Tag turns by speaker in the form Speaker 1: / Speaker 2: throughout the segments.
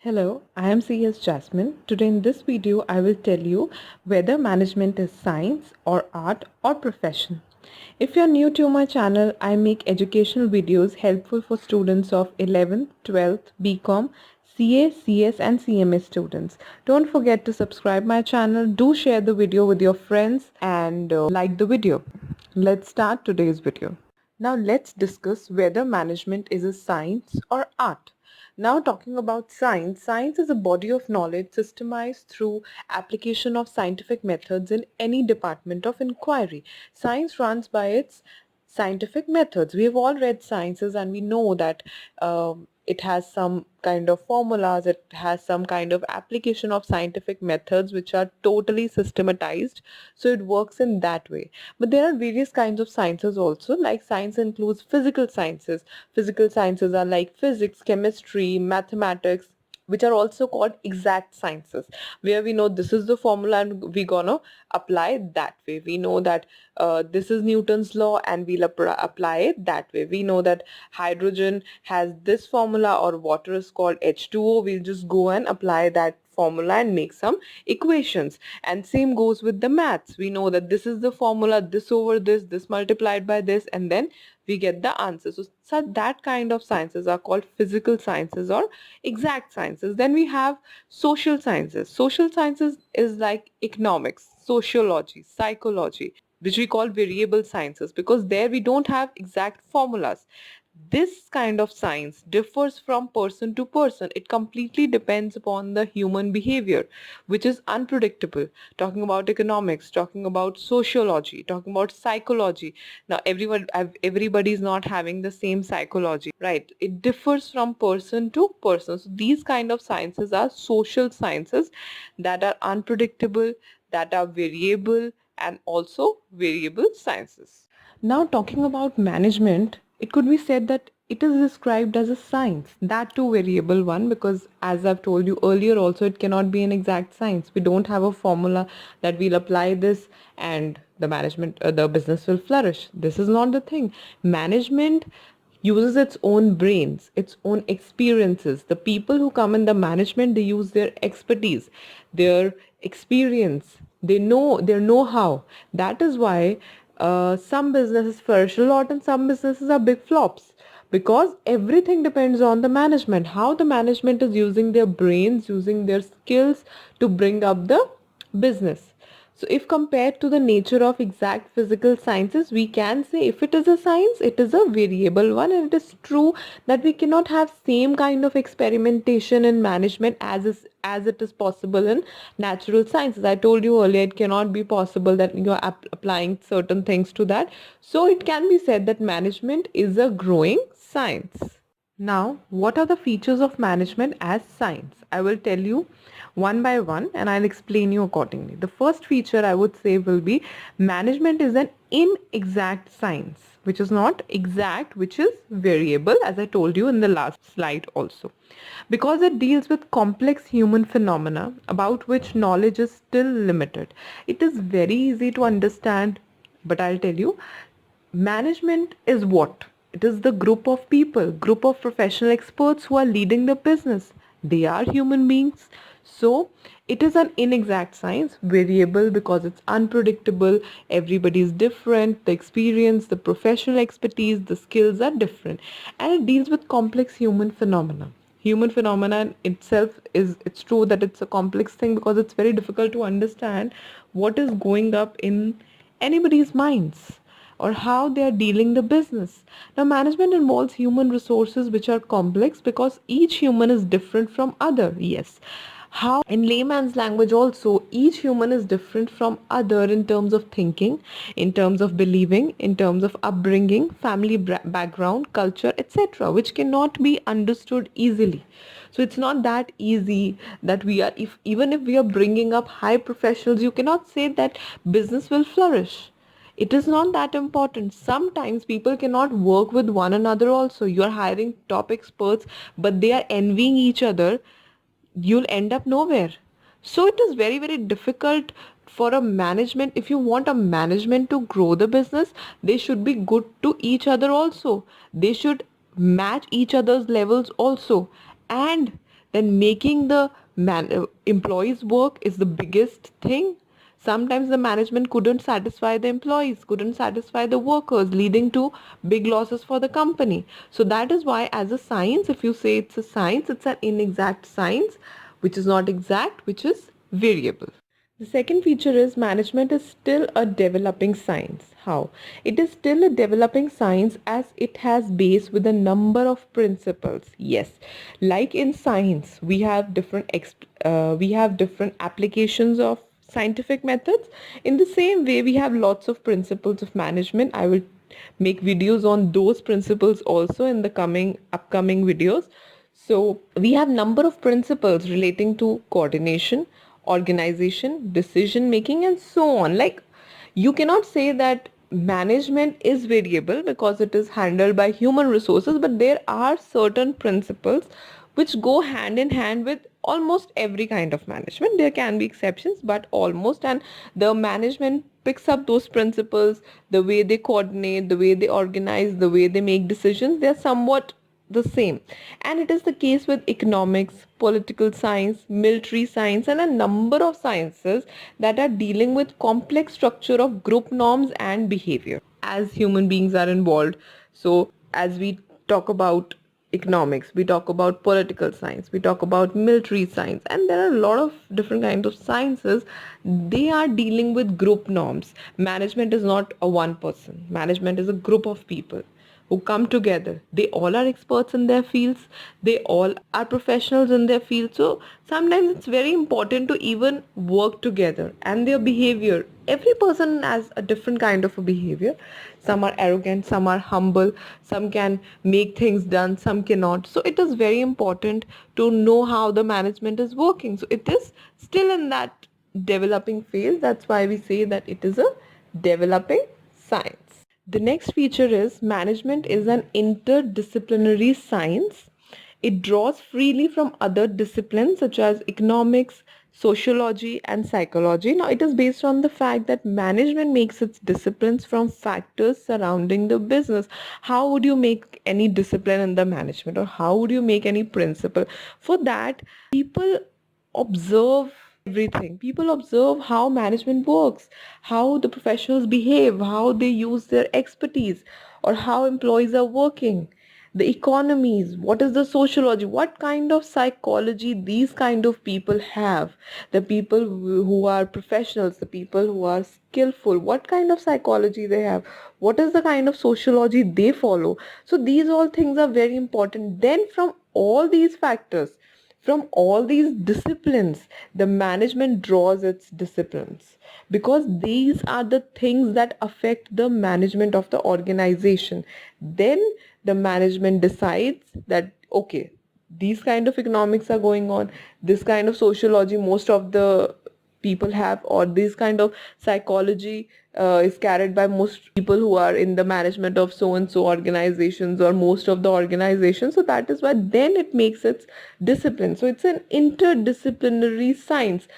Speaker 1: Hello, I am CS Jasmine. Today in this video, I will tell you whether management is science or art or profession. If you are new to my channel, I make educational videos helpful for students of 11th, 12th, BCom, CA, CS and CMA students. Don't forget to subscribe my channel. Do share the video with your friends and like the video. Let's start today's video. Now let's discuss whether management is a science or art. Now talking about science, science is a body of knowledge systemized through application of scientific methods in any department of inquiry. Science runs by its scientific methods. We have all read sciences and we know that it has some kind of formulas, it has some kind of application of scientific methods which are totally systematized. So it works in that way. But there are various kinds of sciences also, like science includes physical sciences. Physical sciences are like physics, chemistry, mathematics, which are also called exact sciences, where we know this is the formula and we're gonna apply that way. We know that this is Newton's law and we'll apply it that way. We know that hydrogen has this formula or water is called H2O. We'll just go and apply that formula and make some equations. And same goes with the maths. We know that this is the formula, this over this multiplied by this, and then we get the answer. So that kind of sciences are called physical sciences or exact sciences. Then we have social sciences. Social sciences is like economics, sociology, psychology, which we call variable sciences, because there we don't have exact formulas. This kind of science differs from person to person. It completely depends upon the human behavior, which is unpredictable. Talking about economics, talking about sociology, talking about psychology. Now, everybody is not having the same psychology, right? It differs from person to person. So these kind of sciences are social sciences that are unpredictable, that are variable, and also variable sciences. Now, talking about management, it could be said that it is described as a science, that too variable one, because as I've told you earlier also, it cannot be an exact science. We don't have a formula that we'll apply this and the business will flourish. This is not the thing. Management uses its own brains, its own experiences. The people who come in the management, they use their expertise, their experience, they know their know-how. That is why some businesses flourish a lot and some businesses are big flops, because everything depends on the management, how the management is using their brains, using their skills to bring up the business. So if compared to the nature of exact physical sciences, we can say if it is a science, it is a variable one, and it is true that we cannot have same kind of experimentation in management as it is possible in natural sciences. I told you earlier, it cannot be possible that you are applying certain things to that. So it can be said that management is a growing science. Now, what are the features of management as science? I will tell you one by one and I'll explain you accordingly. The first feature I would say will be management is an inexact science, which is not exact, which is variable, as I told you in the last slide also. Because it deals with complex human phenomena about which knowledge is still limited. It is very easy to understand, but I'll tell you, management is what? It is the group of people, group of professional experts who are leading the business. They are human beings. So it is an inexact science, variable because it's unpredictable. Everybody is different. The experience, the professional expertise, the skills are different. And it deals with complex human phenomena. Human phenomena itself is, it's true that it's a complex thing because it's very difficult to understand what is going up in anybody's minds or how they are dealing the business. Now, management involves human resources which are complex because each human is different from other. Yes. How in layman's language also, each human is different from other in terms of thinking, in terms of believing, in terms of upbringing, family background, culture, etc., which cannot be understood easily. So it's not that easy that we are, if even if we are bringing up high professionals, you cannot say that business will flourish. It is not that important. Sometimes people cannot work with one another also. You are hiring top experts, but they are envying each other. You'll end up nowhere. So it is very, very difficult for a management. If you want a management to grow the business, they should be good to each other also. They should match each other's levels also. And then making the employees work is the biggest thing. Sometimes the management couldn't satisfy the employees, couldn't satisfy the workers, leading to big losses for the company. So that is why, as a science, if you say it's a science, it's an inexact science, which is not exact, which is variable. The second feature is management is still a developing science. How? It is still a developing science as it has base with a number of principles. Yes, like in science, we have different applications of scientific methods. In the same way, we have lots of principles of management. I will make videos on those principles also in the upcoming videos. So we have number of principles relating to coordination, organization, decision making, and so on. Like, you cannot say that management is variable because it is handled by human resources, but there are certain principles which go hand in hand with almost every kind of management. There can be exceptions, but almost. And the management picks up those principles, the way they coordinate, the way they organize, the way they make decisions, they're somewhat the same. And it is the case with economics, political science, military science, and a number of sciences that are dealing with complex structure of group norms and behavior as human beings are involved. So as we talk about economics, we talk about political science, we talk about military science, and there are a lot of different kinds of sciences. They are dealing with group norms. Management is not a one person, management is a group of people who come together. They all are experts in their fields, they all are professionals in their field. So sometimes it's very important to even work together. And their behavior, every person has a different kind of a behavior. Some are arrogant, some are humble, some can make things done, some cannot. So it is very important to know how the management is working. So it is still in that developing phase. That's why we say that it is a developing science. The next feature is management is an interdisciplinary science. It draws freely from other disciplines such as economics, sociology, and psychology. Now, it is based on the fact that management makes its disciplines from factors surrounding the business. How would you make any discipline in the management, or how would you make any principle? For that, people observe everything. People observe how management works, how the professionals behave, how they use their expertise, or how employees are working, the economies, what is the sociology, what kind of psychology these kind of people have, the people who are professionals, the people who are skillful, what kind of psychology they have, what is the kind of sociology they follow. So these all things are very important. Then from all these factors, from all these disciplines, the management draws its disciplines, because these are the things that affect the management of the organization. Then the management decides that, okay, these kind of economics are going on, this kind of sociology most of the people have, or this kind of psychology is carried by most people who are in the management of so and so organizations, or most of the organizations. So that is why then it makes its discipline. So it's an interdisciplinary science.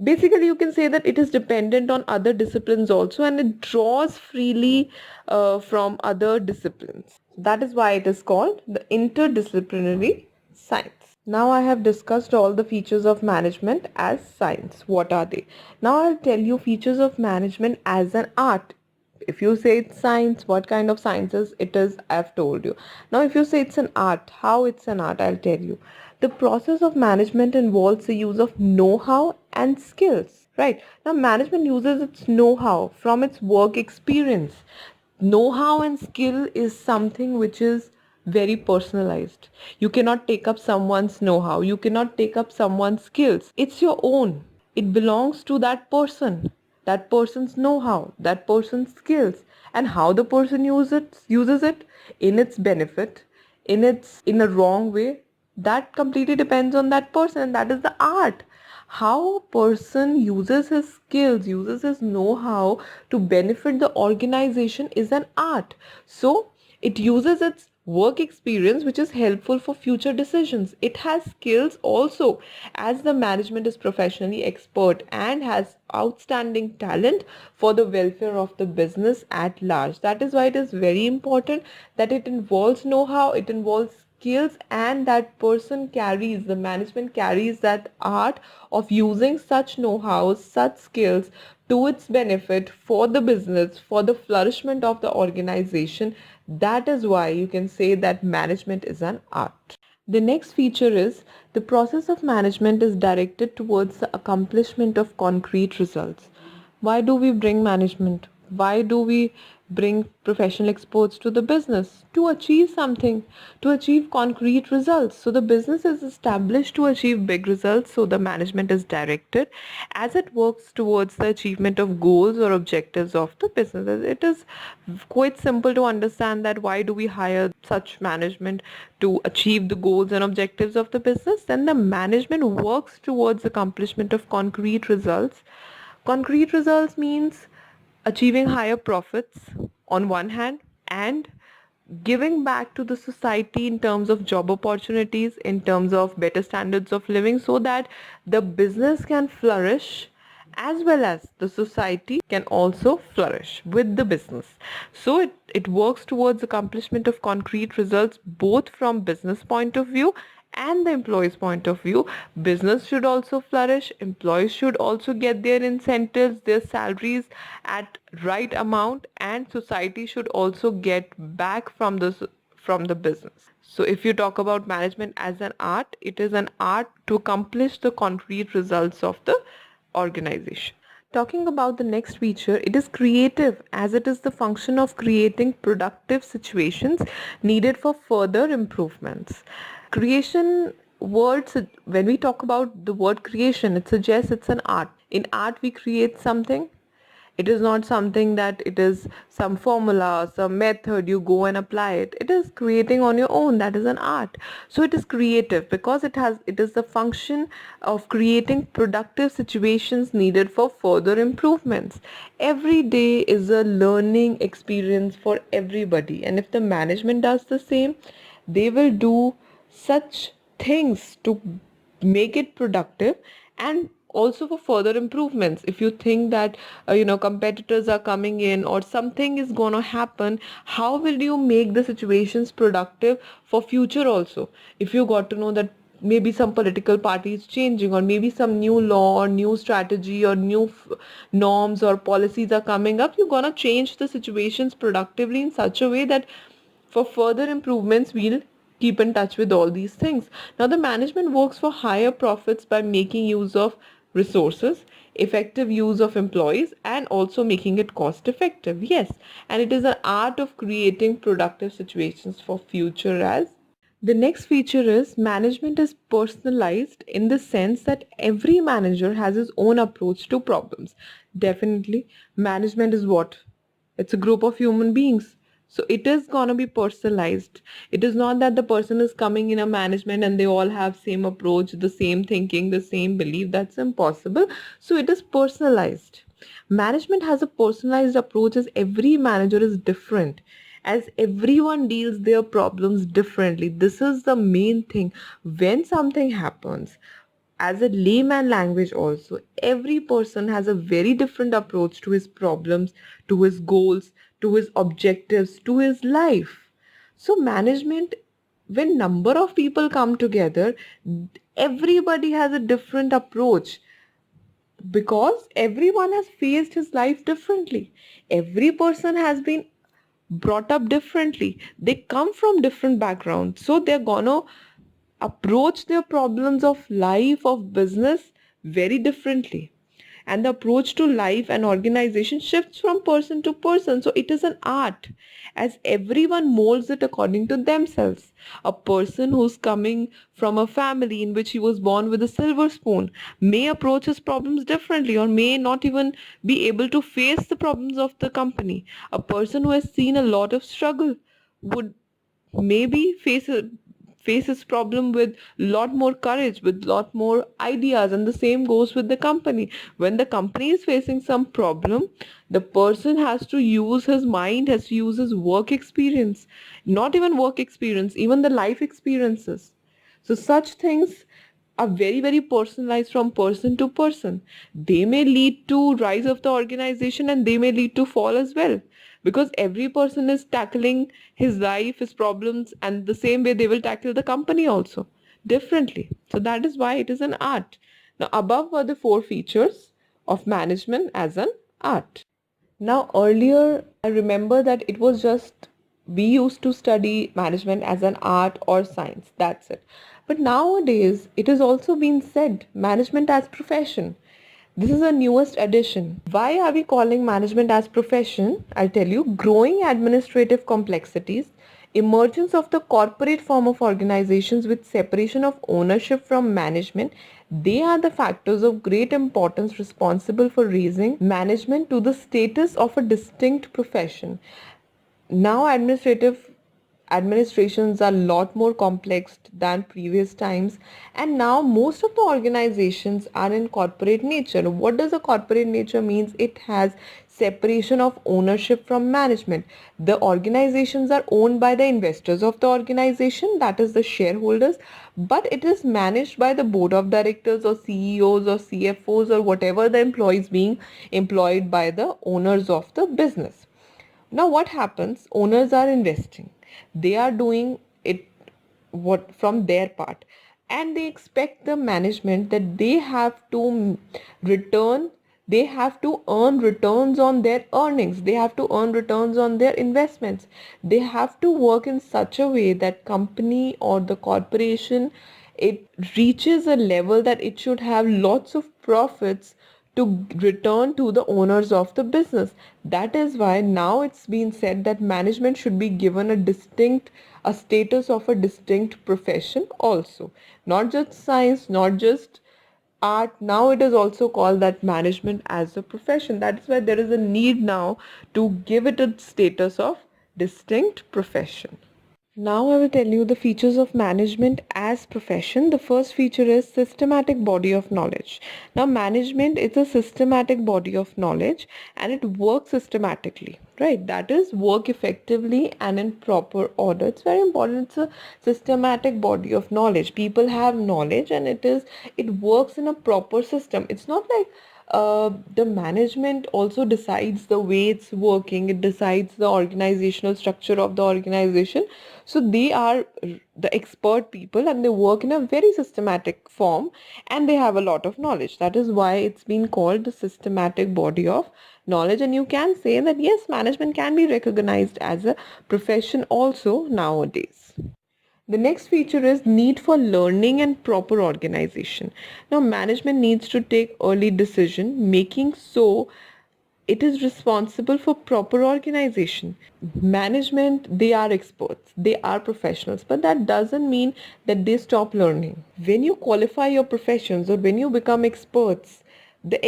Speaker 1: Basically, you can say that it is dependent on other disciplines also, and it draws freely from other disciplines. That is why it is called the interdisciplinary science. Now I have discussed all the features of management as science. What are they? Now I'll tell you features of management as an art. If you say it's science, what kind of sciences it is, I've told you. Now if you say it's an art, how it's an art, I'll tell you. The process of management involves the use of know-how and skills. Right? Now management uses its know-how from its work experience. Know-how and skill is something which is very personalized. You cannot take up someone's know-how, you cannot take up someone's skills. It's your own. It belongs to that person's know-how, that person's skills, and how the person uses it in its benefit, in a wrong way. That completely depends on that person, and that is the art. How a person uses his skills, uses his know-how to benefit the organization is an art. So it uses its work experience, which is helpful for future decisions. It has skills also, as the management is professionally expert and has outstanding talent for the welfare of the business at large. That is why it is very important that it involves know-how, it involves skills, and that person carries, the management carries that art of using such know-how, such skills to its benefit for the business, for the flourishment of the organization. That is why you can say that management is an art. The next feature is the process of management is directed towards the accomplishment of concrete results. Why do we bring management? Why do we bring professional experts to the business? To achieve something, to achieve concrete results. So the business is established to achieve big results, so the management is directed as it works towards the achievement of goals or objectives of the business. It is quite simple to understand that why do we hire such management to achieve the goals and objectives of the business. Then the management works towards accomplishment of concrete results. Concrete results means achieving higher profits on one hand, and giving back to the society in terms of job opportunities, in terms of better standards of living, so that the business can flourish as well as the society can also flourish with the business. So it works towards accomplishment of concrete results, both from business point of view and the employees point of view. Business should also flourish, employees should also get their incentives, their salaries at right amount, and society should also get back from the business. So if you talk about management as an art, it is an art to accomplish the concrete results of the organization. Talking about the next feature, it is creative, as it is the function of creating productive situations needed for further improvements. Creation words, when we talk about the word creation, it suggests it's an art. In art, we create something. It is not something that it is some formula, some method you go and apply it. It is creating on your own. That is an art. So it is creative because it is the function of creating productive situations needed for further improvements. Every day is a learning experience for everybody, and if the management does the same, they will do such things to make it productive and also for further improvements. If you think that competitors are coming in or something is going to happen, how will you make the situations productive for future also? If you got to know that maybe some political party is changing, or maybe some new law or new strategy or new norms or policies are coming up, you're going to change the situations productively in such a way that for further improvements, we'll keep in touch with all these things. Now, the management works for higher profits by making use of resources, effective use of employees, and also making it cost effective. Yes, and it is an art of creating productive situations for future as. The next feature is management is personalized in the sense that every manager has his own approach to problems. Definitely, management is what? It's a group of human beings. So it is gonna be personalized. It is not that the person is coming in a management and they all have same approach, the same thinking, the same belief. That's impossible. So it is personalized. Management has a personalized approach as every manager is different, as everyone deals their problems differently. This is the main thing. When something happens, as a layman language also, every person has a very different approach to his problems, to his goals, to his objectives, to his life. So management, when number of people come together, everybody has a different approach because everyone has faced his life differently. Every person has been brought up differently. They come from different backgrounds. So they're gonna approach their problems of life, of business very differently. And the approach to life and organization shifts from person to person. So it is an art, as everyone molds it according to themselves. A person who's coming from a family in which he was born with a silver spoon may approach his problems differently, or may not even be able to face the problems of the company. A person who has seen a lot of struggle would maybe face his problem with lot more courage, with lot more ideas. And the same goes with the company. When the company is facing some problem, the person has to use his mind, has to use his work experience, not even work experience, even the life experiences. So such things are very, very personalized from person to person. They may lead to rise of the organization and they may lead to fall as well. because every person is tackling his life, his problems, and the same way they will tackle the company also differently. So that is why it is an art. Now, above were the four features of management as an art. Now, earlier, I remember that it was just we used to study management as an art or science. That's it. But nowadays, it has also been said management as profession. This is a newest addition. Why are we calling management as profession? I'll tell you. Growing administrative complexities, emergence of the corporate form of organizations with separation of ownership from management, they are the factors of great importance responsible for raising management to the status of a distinct profession. Now administrations are a lot more complex than previous times, and now most of the organizations are in corporate nature. What does a corporate nature means? It has separation of ownership from management. The organizations are owned by the investors of the organization, that is the shareholders, but it is managed by the board of directors or CEOs or CFOs or whatever the employees being employed by the owners of the business. Now what happens? Owners are investing. They are doing it what from their part, and they expect the management that they have to return, they have to earn returns on their earnings, they have to earn returns on their investments. They have to work in such a way that company or the corporation, it reaches a level that it should have lots of profits to return to the owners of the business. That is why now it's been said that management should be given a status of a distinct profession also. Not just science, not just art. Now it is also called that management as a profession. That is why there is a need now to give it a status of distinct profession. Now I will tell you the features of management as profession. The first feature is systematic body of knowledge. Now management is a systematic body of knowledge and it works systematically, right? That is work effectively and in proper order. It's very important. It's a systematic body of knowledge. People have knowledge and it works in a proper system. It's not like the management also decides the way it's working, it decides the organizational structure of the organization. So they are the expert people and they work in a very systematic form and they have a lot of knowledge. That is why it's been called the systematic body of knowledge. And you can say that yes, management can be recognized as a profession also nowadays. The next feature is need for learning and proper organization. Now, management needs to take early decision making, so it is responsible for proper organization. Management, they are experts, they are professionals, but that doesn't mean that they stop learning. When you qualify your professions or when you become experts, the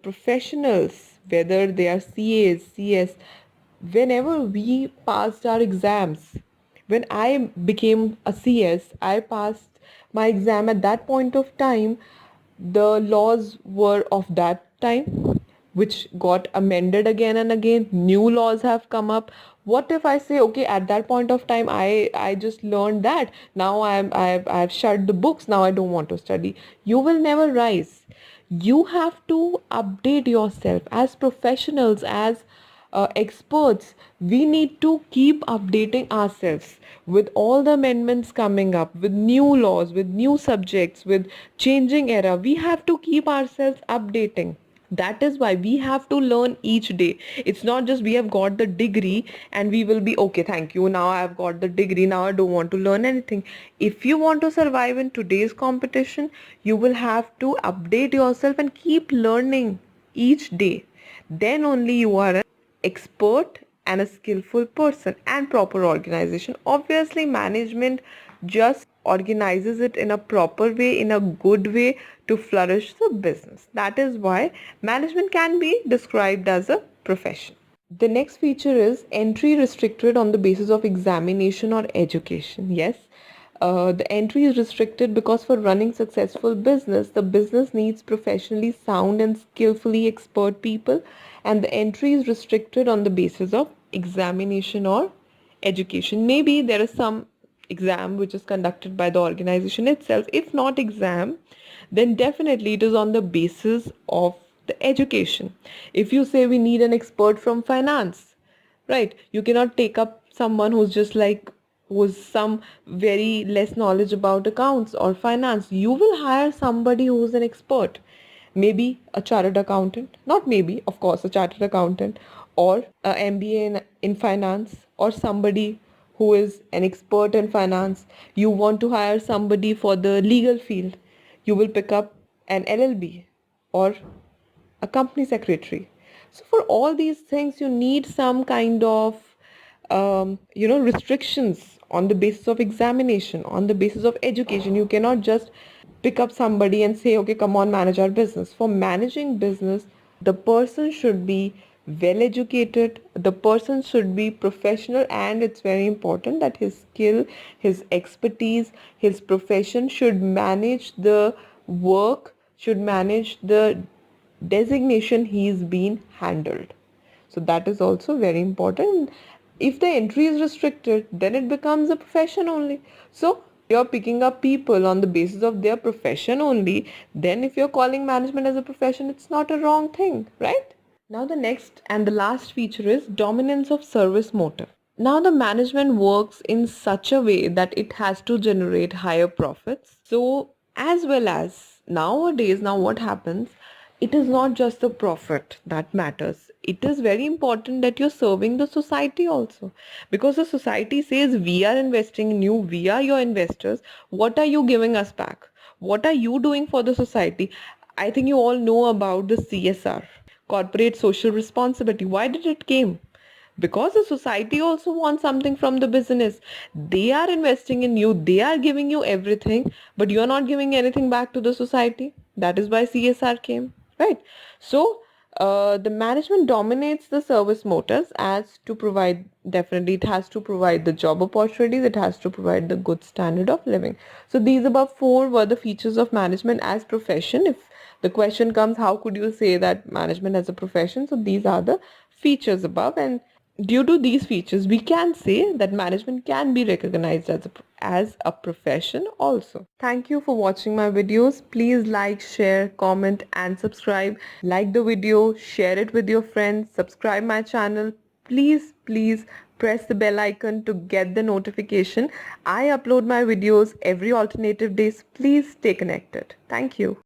Speaker 1: professionals, whether they are CAs, CS, whenever we passed our exams, when I became a CS, I passed my exam at that point of time. The laws were of that time, which got amended again and again. New laws have come up. What if I say, okay, at that point of time, I just learned that. Now I've shut the books. Now I don't want to study. You will never rise. You have to update yourself as professionals, as experts. We need to keep updating ourselves with all the amendments coming up, with new laws, with new subjects, with changing era. We have to keep ourselves updating. That is why we have to learn each day. It's not just we have got the degree and we will be okay, thank you, now I have got the degree, now I don't want to learn anything. If you want to survive in today's competition, you will have to update yourself and keep learning each day. Then only you are an expert and a skillful person. And proper organization, obviously management just organizes it in a proper way, in a good way, to flourish the business. That is why management can be described as a profession. The next feature is entry restricted on the basis of examination or education. Yes, the entry is restricted because for running successful business, the business needs professionally sound and skillfully expert people, and the entry is restricted on the basis of examination or education. Maybe there is some exam which is conducted by the organization itself. If not exam, then definitely it is on the basis of the education. If you say we need an expert from finance, right? You cannot take up someone who's just like, who's some very less knowledge about accounts or finance. You will hire somebody who's an expert, maybe a chartered accountant, not maybe, of course, a chartered accountant, or a MBA in finance, or somebody who is an expert in finance. You want to hire somebody for the legal field, you will pick up an LLB or a company secretary. So for all these things, you need some kind of restrictions on the basis of examination, on the basis of education. You cannot just pick up somebody and say, okay, come on, manage our business. For managing business, the person should be well educated, the person should be professional, and it's very important that his skill, his expertise, his profession should manage the work, should manage the designation he's been handled. So that is also very important. If the entry is restricted, then it becomes a profession only. So you're picking up people on the basis of their profession only. Then if you're calling management as a profession, it's not a wrong thing, right? Now the next and the last feature is dominance of service motive. Now the management works in such a way that it has to generate higher profits. So as well as nowadays, now what happens, it is not just the profit that matters. It is very important that you're serving the society also, because the society says we are investing in you, we are your investors. What are you giving us back? What are you doing for the society? I think you all know about the CSR, corporate social responsibility. Why did it came? Because the society also wants something from the business. They are investing in you, they are giving you everything, but you are not giving anything back to the society. That is why CSR came, right? So the management dominates the service motives as to provide, definitely it has to provide the job opportunities, it has to provide the good standard of living. So these above four were the features of management as profession. If the question comes, how could you say that management as a profession? So these are the features above, and due to these features, we can say that management can be recognized as a profession also. Thank you for watching my videos. Please like, share, comment and subscribe. Like the video, share it with your friends, subscribe my channel. Please press the bell icon to get the notification. I upload my videos every alternative days. Please stay connected. Thank you.